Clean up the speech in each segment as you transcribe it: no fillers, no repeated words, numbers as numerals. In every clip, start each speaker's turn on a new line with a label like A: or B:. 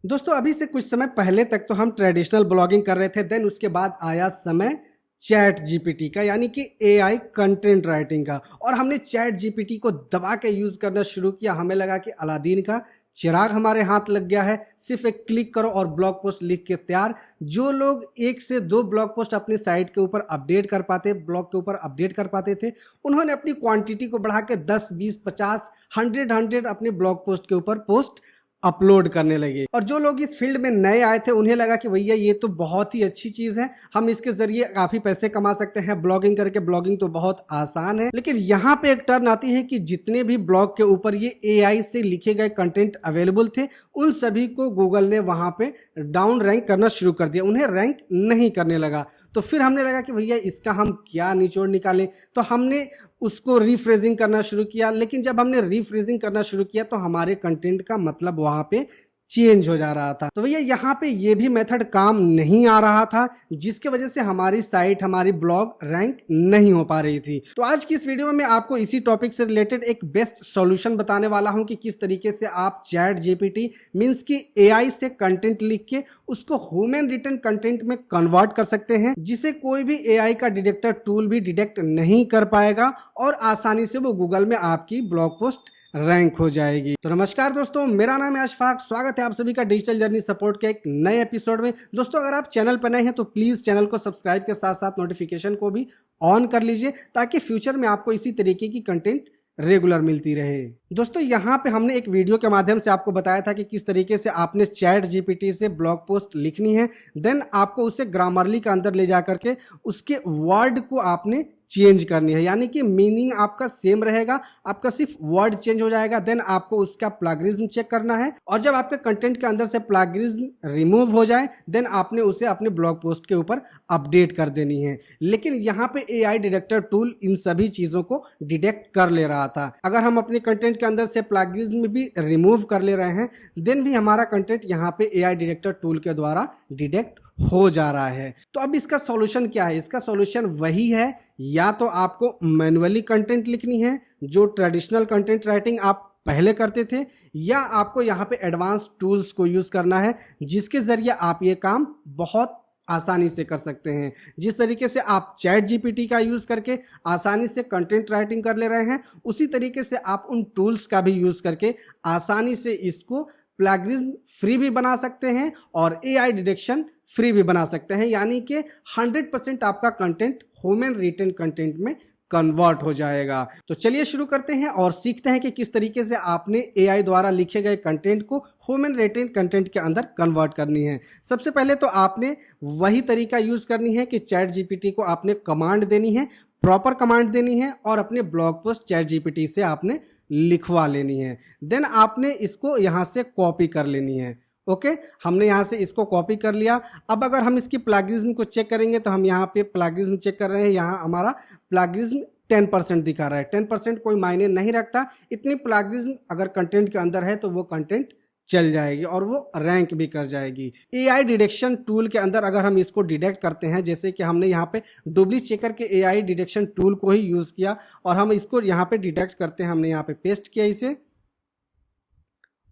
A: दोस्तों अभी से कुछ समय पहले तक तो हम ट्रेडिशनल ब्लॉगिंग कर रहे थे, देन उसके बाद आया समय चैट जीपीटी का, यानी कि एआई कंटेंट राइटिंग का। और हमने चैट जीपीटी को दबा के यूज़ करना शुरू किया। हमें लगा कि अलादीन का चिराग हमारे हाथ लग गया है, सिर्फ एक क्लिक करो और ब्लॉग पोस्ट लिख के तैयार। जो लोग 1 से 2 ब्लॉग पोस्ट अपनी साइट के ऊपर अपडेट कर पाते, ब्लॉग के ऊपर अपडेट कर पाते थे, उन्होंने अपनी क्वांटिटी को बढ़ा के 10, 20, 50, 100 अपने ब्लॉग पोस्ट के ऊपर पोस्ट अपलोड करने लगे। और जो लोग इस फील्ड में नए आए थे उन्हें लगा कि भैया ये तो बहुत ही अच्छी चीज़ है, हम इसके ज़रिए काफ़ी पैसे कमा सकते हैं ब्लॉगिंग करके, ब्लॉगिंग तो बहुत आसान है। लेकिन यहाँ पे एक टर्न आती है कि जितने भी ब्लॉग के ऊपर ये एआई से लिखे गए कंटेंट अवेलेबल थे, उन सभी को गूगल ने वहाँ पे डाउन रैंक करना शुरू कर दिया, उन्हें रैंक नहीं करने लगा। तो फिर हमने लगा कि भैया इसका हम क्या निचोड़ निकालें, तो हमने उसको रीफ्रेजिंग करना शुरू किया। लेकिन जब हमने रीफ्रेजिंग करना शुरू किया तो हमारे कंटेंट का मतलब वहाँ पे चेंज हो जा रहा था। तो भैया यहाँ पे ये भी मेथड काम नहीं आ रहा था, जिसके वजह से हमारी साइट, हमारी ब्लॉग रैंक नहीं हो पा रही थी। तो आज की इस वीडियो में मैं आपको इसी टॉपिक से रिलेटेड एक बेस्ट सॉल्यूशन बताने वाला हूँ कि किस तरीके से आप चैट जीपीटी मींस की एआई से कंटेंट लिख के उसको ह्यूमन रिटन कंटेंट में कन्वर्ट कर सकते हैं, जिसे कोई भी एआई का डिटेक्टर टूल भी डिटेक्ट नहीं कर पाएगा और आसानी से वो गूगल में आपकी ब्लॉग पोस्ट रैंक हो जाएगी। तो नमस्कार दोस्तों, मेरा नाम है अशफाक, स्वागत है आप सभी का डिजिटल जर्नी सपोर्ट के एक नए एपिसोड में। दोस्तों अगर आप चैनल पर नए हैं तो प्लीज चैनल को सब्सक्राइब के साथ साथ नोटिफिकेशन को भी ऑन कर लीजिए, ताकि फ्यूचर में आपको इसी तरीके की कंटेंट रेगुलर मिलती रहे। दोस्तों यहाँ पे हमने एक वीडियो के माध्यम से आपको बताया था कि किस तरीके से आपने चैट जीपीटी से ब्लॉग पोस्ट लिखनी है, देन आपको उसे ग्रामरली के अंदर ले जा करके उसके वर्ड को आपने चेंज करनी है, यानी कि मीनिंग आपका सेम रहेगा, आपका सिर्फ वर्ड चेंज हो जाएगा। देन आपको उसका प्लैगियरिज्म चेक करना है, और जब आपके कंटेंट के अंदर से प्लैगियरिज्म रिमूव हो जाए देन आपने उसे अपने ब्लॉग पोस्ट के ऊपर अपडेट कर देनी है। लेकिन यहाँ पे एआई डिटेक्टर टूल इन सभी चीजों को डिटेक्ट कर ले रहा था। अगर हम अपने कंटेंट के अंदर से प्लैगियरिज्म भी रिमूव कर ले रहे हैं, देन भी हमारा कंटेंट यहाँ पे एआई डिटेक्टर टूल के द्वारा डिटेक्ट हो जा रहा है। तो अब इसका सॉल्यूशन क्या है? इसका सॉल्यूशन वही है, या तो आपको मैन्युअली कंटेंट लिखनी है, जो ट्रेडिशनल कंटेंट राइटिंग आप पहले करते थे, या आपको यहाँ पे एडवांस टूल्स को यूज करना है, जिसके जरिए आप ये काम बहुत आसानी से कर सकते हैं। जिस तरीके से आप चैट जीपीटी का यूज करके आसानी से कंटेंट राइटिंग कर ले रहे हैं, उसी तरीके से आप उन टूल्स का भी यूज करके आसानी से इसको प्लैगियरिज्म फ्री भी बना सकते हैं और एआई डिटेक्शन फ्री भी बना सकते हैं, यानी कि 100% आपका कंटेंट ह्यूमन रिटन कंटेंट में कन्वर्ट हो जाएगा। तो चलिए शुरू करते हैं और सीखते हैं कि किस तरीके से आपने एआई द्वारा लिखे गए कंटेंट को ह्यूमन रिटन कंटेंट के अंदर कन्वर्ट करनी है। सबसे पहले तो आपने वही तरीका यूज करनी है कि चैट जीपीटी को आपने कमांड देनी है, प्रॉपर कमांड देनी है, और अपने ब्लॉग पोस्ट चैट जीपीटी से आपने लिखवा लेनी है। देन आपने इसको यहाँ से कॉपी कर लेनी है। ओके, हमने यहाँ से इसको कॉपी कर लिया। अब अगर हम इसकी प्लैगियरिज्म को चेक करेंगे तो हम यहाँ पे प्लैगियरिज्म चेक कर रहे हैं, यहाँ हमारा प्लैगियरिज्म 10% दिखा रहा है। 10% कोई मायने नहीं रखता, इतनी प्लैगियरिज्म अगर कंटेंट के अंदर है तो वो कंटेंट चल जाएगी और वो रैंक भी कर जाएगी। एआई डिटेक्शन टूल के अंदर अगर हम इसको डिटेक्ट करते हैं, जैसे कि हमने यहाँ पे डुबली चेकर के एआई डिटेक्शन टूल को ही यूज किया और हम इसको यहाँ पे डिटेक्ट करते हैं, हमने यहाँ पे पेस्ट किया इसे,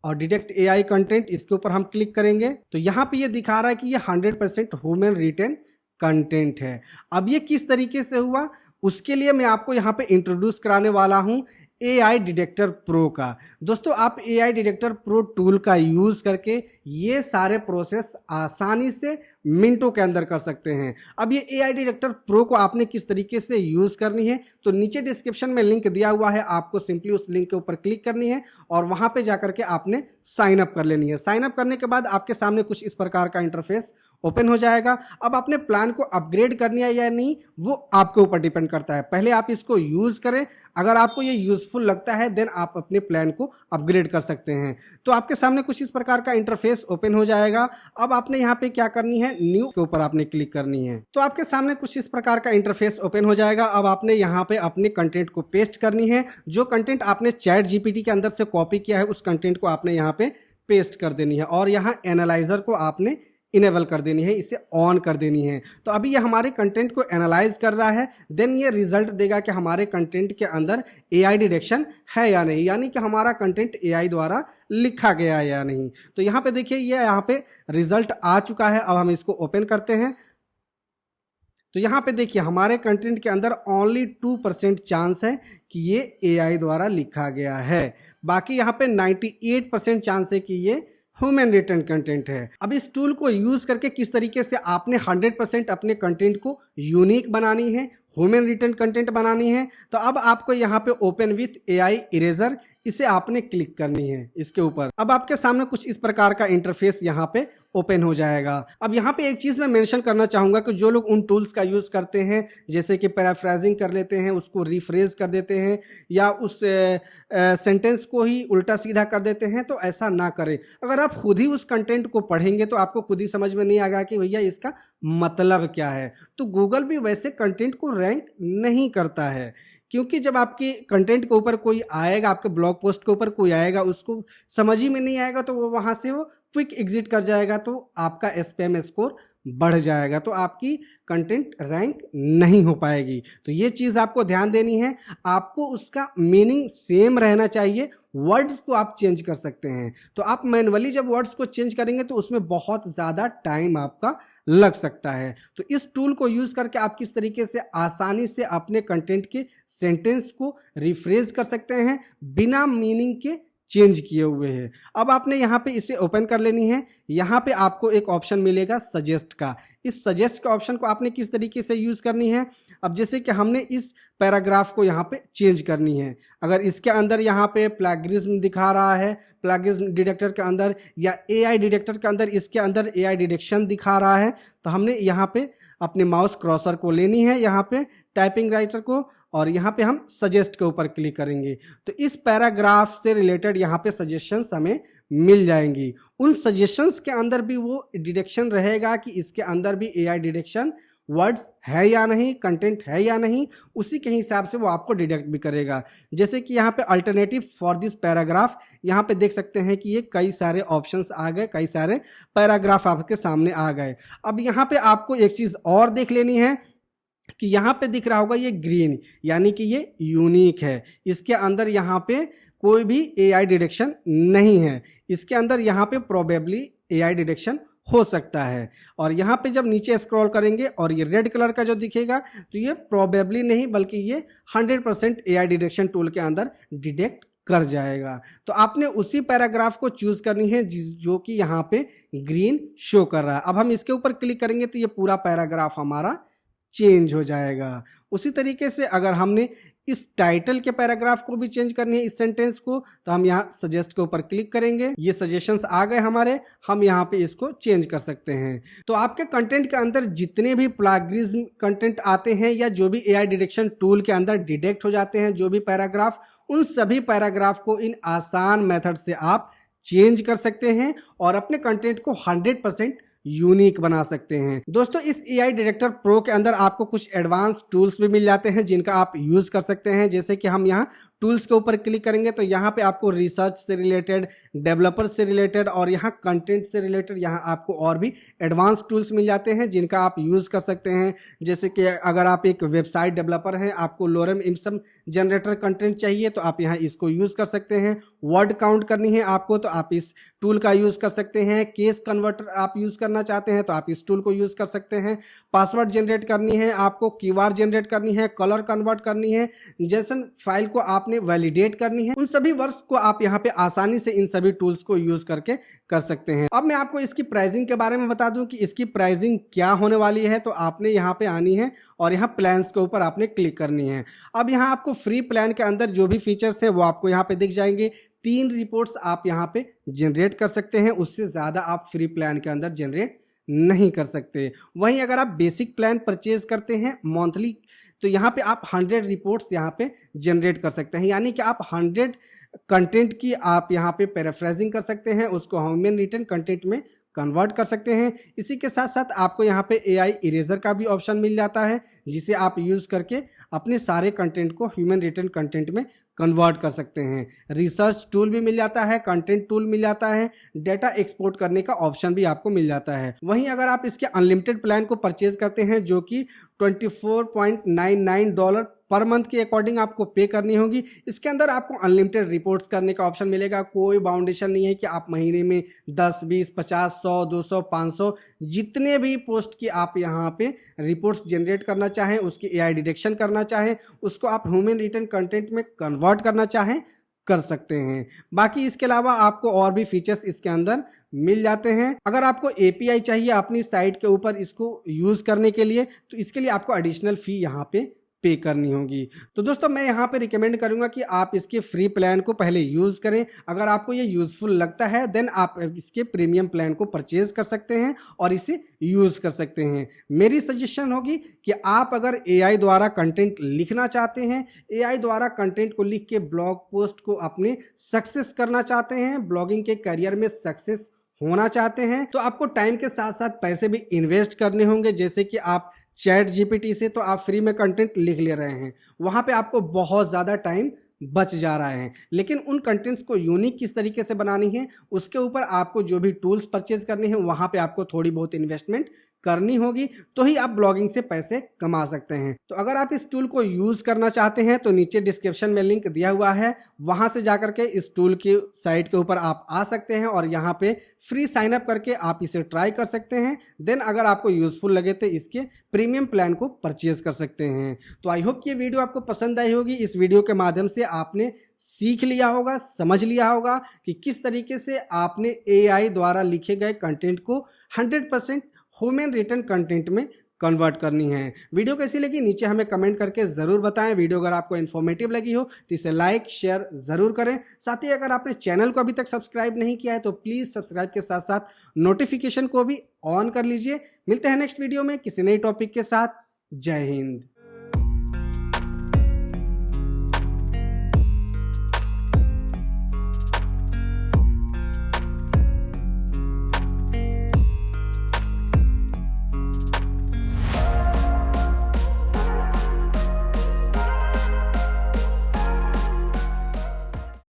A: और डिटेक्ट एआई कंटेंट, इसके ऊपर हम क्लिक करेंगे तो यहाँ पे ये दिखा रहा है कि ये 100% ह्यूमन रिटन कंटेंट है। अब ये किस तरीके से हुआ, उसके लिए मैं आपको यहाँ पे इंट्रोड्यूस कराने वाला हूँ एआई डिटेक्टर प्रो का। दोस्तों आप एआई डिटेक्टर प्रो टूल का यूज करके ये सारे प्रोसेस आसानी से मिनटों के अंदर कर सकते हैं। अब ये एआई डिटेक्टर प्रो को आपने किस तरीके से यूज करनी है, तो नीचे डिस्क्रिप्शन में लिंक दिया हुआ है, आपको सिंपली उस लिंक के ऊपर क्लिक करनी है और वहां पे जाकर के आपने साइन अप कर लेनी है। साइन अप करने के बाद आपके सामने कुछ इस प्रकार का इंटरफेस ओपन हो जाएगा। अब आपने प्लान को अपग्रेड करनी है या नहीं, वो आपके ऊपर डिपेंड करता है। पहले आप इसको यूज करें, अगर आपको ये यूजफुल लगता है देन आप अपने प्लान को अपग्रेड कर सकते हैं। तो आपके सामने कुछ इस प्रकार का इंटरफेस ओपन हो जाएगा। अब आपने यहाँ पे क्या करनी है, न्यू के ऊपर आपने क्लिक करनी है। तो आपके सामने कुछ इस प्रकार का इंटरफेस ओपन हो जाएगा। अब आपने यहाँ पे अपने कंटेंट को पेस्ट करनी है। जो कंटेंट आपने चैट जीपीटी के अंदर से कॉपी किया है उस कंटेंट को आपने यहाँ पे पेस्ट कर देनी है, और यहाँ एनालाइजर को आपने इनेबल कर देनी है, इसे ऑन कर देनी है। तो अभी ये हमारे कंटेंट को एनालाइज कर रहा है, देन ये रिजल्ट देगा कि हमारे कंटेंट के अंदर एआई डिटेक्शन है या नहीं, यानी कि हमारा कंटेंट एआई द्वारा लिखा गया है या नहीं। तो यहाँ पे देखिए ये यहाँ पे रिजल्ट आ चुका है। अब हम इसको ओपन करते हैं तो यहाँ पे देखिए हमारे कंटेंट के अंदर ओनली 2% चांस है कि ये एआई द्वारा लिखा गया है, बाकी यहाँ पे 98% चांस है कि ये ह्यूमन रिटन कंटेंट है। अब इस टूल को यूज करके किस तरीके से आपने 100% अपने कंटेंट को यूनिक बनानी है, ह्यूमन रिटन कंटेंट बनानी है, तो अब आपको यहाँ पे ओपन विथ एआई इरेजर इसे आपने क्लिक करनी है इसके ऊपर। अब आपके सामने कुछ इस प्रकार का इंटरफेस यहाँ पे ओपन हो जाएगा। अब यहाँ पे एक चीज़ मैं मेंशन करना चाहूँगा कि जो लोग उन टूल्स का यूज़ करते हैं, जैसे कि पैराफ्रेजिंग कर लेते हैं, उसको रिफ्रेज कर देते हैं या उस सेंटेंस को ही उल्टा सीधा कर देते हैं, तो ऐसा ना करें। अगर आप खुद ही उस कंटेंट को पढ़ेंगे तो आपको खुद ही समझ में नहीं आएगा कि भैया इसका मतलब क्या है। तो गूगल भी वैसे कंटेंट को रैंक नहीं करता है, क्योंकि जब आपके कंटेंट के ऊपर कोई आएगा, आपके ब्लॉग पोस्ट के ऊपर कोई आएगा, उसको समझ ही में नहीं आएगा तो वो वहाँ से वो क्विक एग्जिट कर जाएगा, तो आपका एसपीएम स्कोर बढ़ जाएगा, तो आपकी कंटेंट रैंक नहीं हो पाएगी। तो ये चीज़ आपको ध्यान देनी है। आपको उसका मीनिंग सेम रहना चाहिए, वर्ड्स को आप चेंज कर सकते हैं। तो आप मैनुअली जब वर्ड्स को चेंज करेंगे तो उसमें बहुत ज़्यादा टाइम आपका लग सकता है। तो इस टूल को यूज़ करके आप किस तरीके से आसानी से अपने कंटेंट के सेंटेंस को रिफ्रेज कर सकते हैं बिना मीनिंग के चेंज किए हुए हैं। अब आपने यहाँ पे इसे ओपन कर लेनी है। यहाँ पे आपको एक ऑप्शन मिलेगा सजेस्ट का। इस सजेस्ट के ऑप्शन को आपने किस तरीके से यूज़ करनी है, अब जैसे कि हमने इस पैराग्राफ को यहाँ पे चेंज करनी है, अगर इसके अंदर यहाँ पे प्लैगियरिज्म दिखा रहा है, प्लैगियरिज्म डिटेक्टर के अंदर या एआई डिटेक्टर के अंदर इसके अंदर एआई डिटेक्शन दिखा रहा है, तो हमने यहाँ पे अपने माउस क्रॉसर को लेनी है, यहाँ पे टाइपिंग राइटर को, और यहाँ पे हम सजेस्ट के ऊपर क्लिक करेंगे तो इस पैराग्राफ से रिलेटेड यहाँ पे सजेशंस हमें मिल जाएंगी। उन सजेशंस के अंदर भी वो डिटेक्शन रहेगा कि इसके अंदर भी एआई डिटेक्शन वर्ड्स है या नहीं, कंटेंट है या नहीं, उसी के हिसाब से वो आपको डिटेक्ट भी करेगा। जैसे कि यहाँ पे अल्टरनेटिव्स फॉर दिस पैराग्राफ, यहाँ पे देख सकते हैं कि ये कई सारे ऑप्शंस आ गए, कई सारे पैराग्राफ आपके सामने आ गए। अब यहाँ पे आपको एक चीज़ और देख लेनी है कि यहाँ पे दिख रहा होगा ये ग्रीन, यानी कि ये यूनिक है, इसके अंदर यहाँ पे कोई भी एआई डिटेक्शन नहीं है, इसके अंदर यहाँ पे प्रोबेबली एआई डिटेक्शन हो सकता है। और यहाँ पे जब नीचे स्क्रॉल करेंगे और ये रेड कलर का जो दिखेगा तो ये प्रोबेबली नहीं बल्कि ये 100% एआई डिटेक्शन टूल के अंदर डिटेक्ट कर जाएगा। तो आपने उसी पैराग्राफ को चूज करनी है जो कि यहाँ पे ग्रीन शो कर रहा है। अब हम इसके ऊपर क्लिक करेंगे तो ये पूरा पैराग्राफ हमारा चेंज हो जाएगा। उसी तरीके से अगर हमने इस टाइटल के पैराग्राफ को भी चेंज करनी है, इस सेंटेंस को, तो हम यहाँ सजेस्ट के ऊपर क्लिक करेंगे, ये सजेशंस आ गए हमारे, हम यहाँ पे इसको चेंज कर सकते हैं। तो आपके कंटेंट के अंदर जितने भी प्लैगियरिज्म कंटेंट आते हैं या जो भी एआई डिटेक्शन टूल के अंदर डिटेक्ट हो जाते हैं, जो भी पैराग्राफ, उन सभी पैराग्राफ को इन आसान मेथड से आप चेंज कर सकते हैं और अपने कंटेंट को 100% यूनिक बना सकते हैं। दोस्तों इस एआई डिटेक्टर प्रो के अंदर आपको कुछ एडवांस टूल्स भी मिल जाते हैं जिनका आप यूज कर सकते हैं। जैसे कि हम यहाँ टूल्स के ऊपर क्लिक करेंगे तो यहाँ पे आपको रिसर्च से रिलेटेड, डेवलपर से रिलेटेड और यहाँ कंटेंट से रिलेटेड यहाँ आपको और भी एडवांस टूल्स मिल जाते हैं जिनका आप यूज़ कर सकते हैं। जैसे कि अगर आप एक वेबसाइट डेवलपर हैं, आपको लोरेम इम्सम जनरेटर कंटेंट चाहिए तो आप यहाँ इसको यूज़ कर सकते हैं। वर्ड काउंट करनी है आपको तो आप इस टूल का यूज़ कर सकते हैं। केस कन्वर्टर आप यूज़ करना चाहते हैं तो आप इस टूल को यूज़ कर सकते हैं। पासवर्ड जनरेट करनी है आपको, कीवर्ड जनरेट करनी है, कलर कन्वर्ट करनी है, जेसन फाइल को आपने वैलिडेट करनी है, उन सभी वर्ड्स को आप यहाँ पे आसानी से इन सभी टूल्स को यूज करके कर सकते हैं। अब मैं आपको इसकी प्राइसिंग के बारे में बता दूं कि इसकी प्राइसिंग क्या होने वाली है। तो आपने यहाँ पे आनी है और यहाँ प्लान्स के ऊपर आपने क्लिक करनी है। अब यहाँ आपको फ्री प्लान के अंदर जो भी फीचर्स है वो आपको यहाँ पे दिख जाएंगे। 3 रिपोर्ट्स आप यहाँ पे जनरेट कर सकते हैं, उससे ज़्यादा आप फ्री प्लान के अंदर जनरेट नहीं कर सकते। वहीं अगर आप बेसिक प्लान परचेज करते हैं मंथली तो यहाँ पे आप 100 रिपोर्ट्स यहाँ पे जनरेट कर सकते हैं, यानी कि आप 100 कंटेंट की आप यहाँ पे पैराफ्रेजिंग कर सकते हैं, उसको ह्यूमन रिटन कंटेंट में कन्वर्ट कर सकते हैं। इसी के साथ साथ आपको यहाँ पे AI इरेजर का भी ऑप्शन मिल जाता है, जिसे आप यूज़ करके अपने सारे कंटेंट को ह्यूमन रिटन कंटेंट में कन्वर्ट कर सकते हैं। रिसर्च टूल भी मिल जाता है, कंटेंट टूल मिल जाता है, डेटा एक्सपोर्ट करने का ऑप्शन भी आपको मिल जाता है। वहीं अगर आप इसके अनलिमिटेड प्लान को परचेज करते हैं, जो कि $24.99 पर मंथ के अकॉर्डिंग आपको पे करनी होगी, इसके अंदर आपको अनलिमिटेड रिपोर्ट्स करने का ऑप्शन मिलेगा। कोई बाउंडेशन नहीं है कि आप महीने में 10, 20, 50, 100, 200, 500 जितने भी पोस्ट की आप यहाँ पे रिपोर्ट्स जनरेट करना चाहें, उसकी AI डिटेक्शन करना चाहें, उसको आप ह्यूमन रिटन कंटेंट में कन्वर्ट करना चाहें, कर सकते हैं। बाकी इसके अलावा आपको और भी फीचर्स इसके अंदर मिल जाते हैं। अगर आपको API चाहिए अपनी साइट के ऊपर इसको यूज़ करने के लिए, तो इसके लिए आपको एडिशनल फ़ी यहाँ पे पे करनी होगी। तो दोस्तों मैं यहाँ पे रिकमेंड करूँगा कि आप इसके फ्री प्लान को पहले यूज़ करें। अगर आपको ये यूज़फुल लगता है देन आप इसके प्रीमियम प्लान को परचेज कर सकते हैं और इसे यूज़ कर सकते हैं। मेरी सजेशन होगी कि आप अगर AI द्वारा कंटेंट लिखना चाहते हैं, AI द्वारा कंटेंट को लिख के ब्लॉग पोस्ट को अपने सक्सेस करना चाहते हैं, ब्लॉगिंग के करियर में सक्सेस होना चाहते हैं, तो आपको टाइम के साथ साथ पैसे भी इन्वेस्ट करने होंगे। जैसे कि आप चैट GPT से तो आप फ्री में कंटेंट लिख ले रहे हैं, वहाँ पे आपको बहुत ज़्यादा टाइम बच जा रहा है, लेकिन उन कंटेंट्स को यूनिक किस तरीके से बनानी है उसके ऊपर आपको जो भी टूल्स परचेज करने हैं वहाँ पे आपको थोड़ी बहुत इन्वेस्टमेंट करनी होगी, तो ही आप ब्लॉगिंग से पैसे कमा सकते हैं। तो अगर आप इस टूल को यूज़ करना चाहते हैं तो नीचे डिस्क्रिप्शन में लिंक दिया हुआ है, वहाँ से जाकर के इस टूल की साइट के ऊपर आप आ सकते हैं और यहाँ पे फ्री साइन अप करके आप इसे ट्राई कर सकते हैं। देन अगर आपको यूज़फुल लगे तो इसके प्रीमियम प्लान को परचेज कर सकते हैं। तो आई होप ये वीडियो आपको पसंद आई होगी। इस वीडियो के माध्यम से आपने सीख लिया होगा, समझ लिया होगा कि किस तरीके से आपने AI द्वारा लिखे गए कंटेंट को 100% ह्यूमन रिटन कंटेंट में कन्वर्ट करनी है। वीडियो कैसी लगी नीचे हमें कमेंट करके ज़रूर बताएं। वीडियो अगर आपको इन्फॉर्मेटिव लगी हो तो इसे लाइक शेयर ज़रूर करें। साथ ही अगर आपने चैनल को अभी तक सब्सक्राइब नहीं किया है तो प्लीज़ सब्सक्राइब के साथ साथ नोटिफिकेशन को भी ऑन कर लीजिए। मिलते हैं नेक्स्ट वीडियो में किसी नई टॉपिक के साथ। जय हिंद।